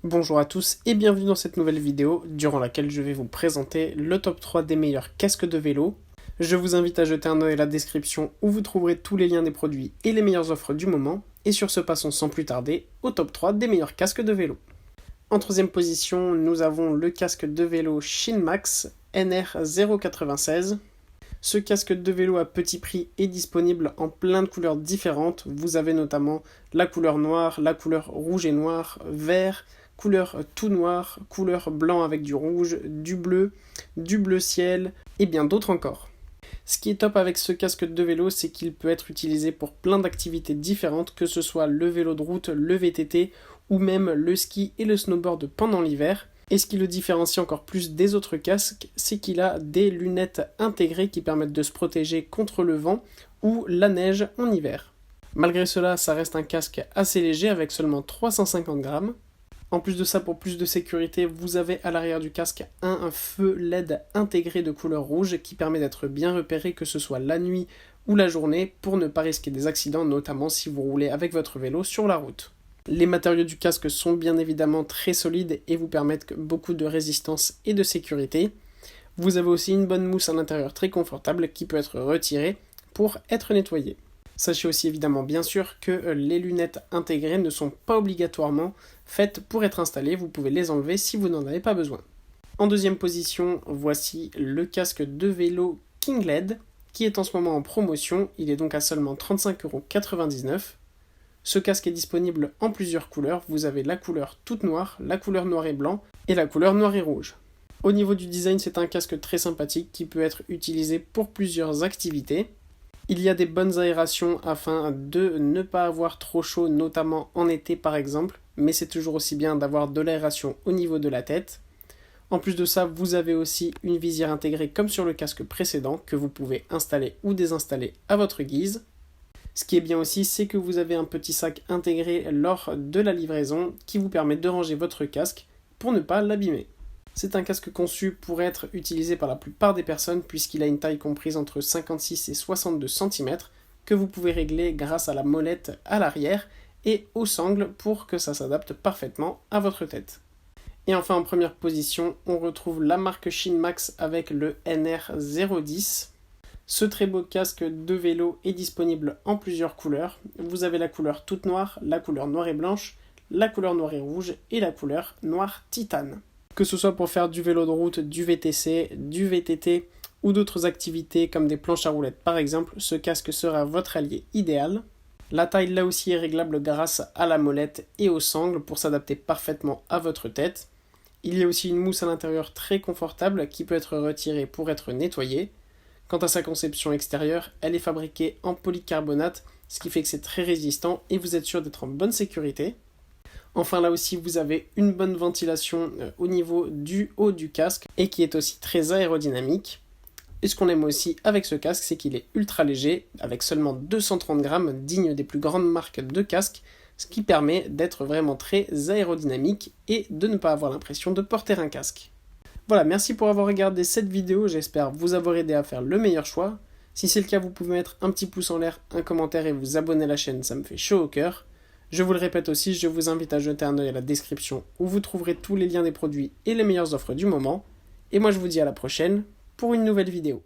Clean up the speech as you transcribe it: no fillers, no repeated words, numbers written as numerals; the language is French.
Bonjour à tous et bienvenue dans cette nouvelle vidéo durant laquelle je vais vous présenter le top 3 des meilleurs casques de vélo. Je vous invite à jeter un œil à la description où vous trouverez tous les liens des produits et les meilleures offres du moment. Et sur ce, passons sans plus tarder au top 3 des meilleurs casques de vélo. En troisième position, nous avons le casque de vélo Shinmax NR096. Ce casque de vélo à petit prix est disponible en plein de couleurs différentes. Vous avez notamment la couleur noire, la couleur rouge et noir, vert, couleur tout noir, couleur blanc avec du rouge, du bleu ciel et bien d'autres encore. Ce qui est top avec ce casque de vélo, c'est qu'il peut être utilisé pour plein d'activités différentes, que ce soit le vélo de route, le VTT ou même le ski et le snowboard pendant l'hiver. Et ce qui le différencie encore plus des autres casques, c'est qu'il a des lunettes intégrées qui permettent de se protéger contre le vent ou la neige en hiver. Malgré cela, ça reste un casque assez léger avec seulement 350 grammes. En plus de ça, pour plus de sécurité, vous avez à l'arrière du casque un feu LED intégré de couleur rouge qui permet d'être bien repéré que ce soit la nuit ou la journée pour ne pas risquer des accidents, notamment si vous roulez avec votre vélo sur la route. Les matériaux du casque sont bien évidemment très solides et vous permettent beaucoup de résistance et de sécurité. Vous avez aussi une bonne mousse à l'intérieur très confortable qui peut être retirée pour être nettoyée. Sachez aussi évidemment bien sûr que les lunettes intégrées ne sont pas obligatoirement faites pour être installées, vous pouvez les enlever si vous n'en avez pas besoin. En deuxième position, voici le casque de vélo King LED qui est en ce moment en promotion, il est donc à seulement 35,99 €. Ce casque est disponible en plusieurs couleurs, vous avez la couleur toute noire, la couleur noir et blanc et la couleur noir et rouge. Au niveau du design, c'est un casque très sympathique qui peut être utilisé pour plusieurs activités. Il y a des bonnes aérations afin de ne pas avoir trop chaud, notamment en été par exemple, mais c'est toujours aussi bien d'avoir de l'aération au niveau de la tête. En plus de ça, vous avez aussi une visière intégrée comme sur le casque précédent que vous pouvez installer ou désinstaller à votre guise. Ce qui est bien aussi, c'est que vous avez un petit sac intégré lors de la livraison qui vous permet de ranger votre casque pour ne pas l'abîmer. C'est un casque conçu pour être utilisé par la plupart des personnes puisqu'il a une taille comprise entre 56 et 62 cm que vous pouvez régler grâce à la molette à l'arrière et au sangle pour que ça s'adapte parfaitement à votre tête. Et enfin en première position, on retrouve la marque Shinmax avec le NR010. Ce très beau casque de vélo est disponible en plusieurs couleurs. Vous avez la couleur toute noire, la couleur noire et blanche, la couleur noire et rouge et la couleur noire titane. Que ce soit pour faire du vélo de route, du VTC, du VTT ou d'autres activités comme des planches à roulettes par exemple, ce casque sera votre allié idéal. La taille là aussi est réglable grâce à la molette et au sangle pour s'adapter parfaitement à votre tête. Il y a aussi une mousse à l'intérieur très confortable qui peut être retirée pour être nettoyée. Quant à sa conception extérieure, elle est fabriquée en polycarbonate, ce qui fait que c'est très résistant et vous êtes sûr d'être en bonne sécurité. Enfin là aussi vous avez une bonne ventilation au niveau du haut du casque et qui est aussi très aérodynamique. Et ce qu'on aime aussi avec ce casque, c'est qu'il est ultra léger avec seulement 230 grammes, digne des plus grandes marques de casques, ce qui permet d'être vraiment très aérodynamique et de ne pas avoir l'impression de porter un casque. Voilà, merci pour avoir regardé cette vidéo, j'espère vous avoir aidé à faire le meilleur choix. Si c'est le cas, vous pouvez mettre un petit pouce en l'air, un commentaire et vous abonner à la chaîne, ça me fait chaud au cœur. Je vous le répète aussi, je vous invite à jeter un œil à la description où vous trouverez tous les liens des produits et les meilleures offres du moment. Et moi je vous dis à la prochaine pour une nouvelle vidéo.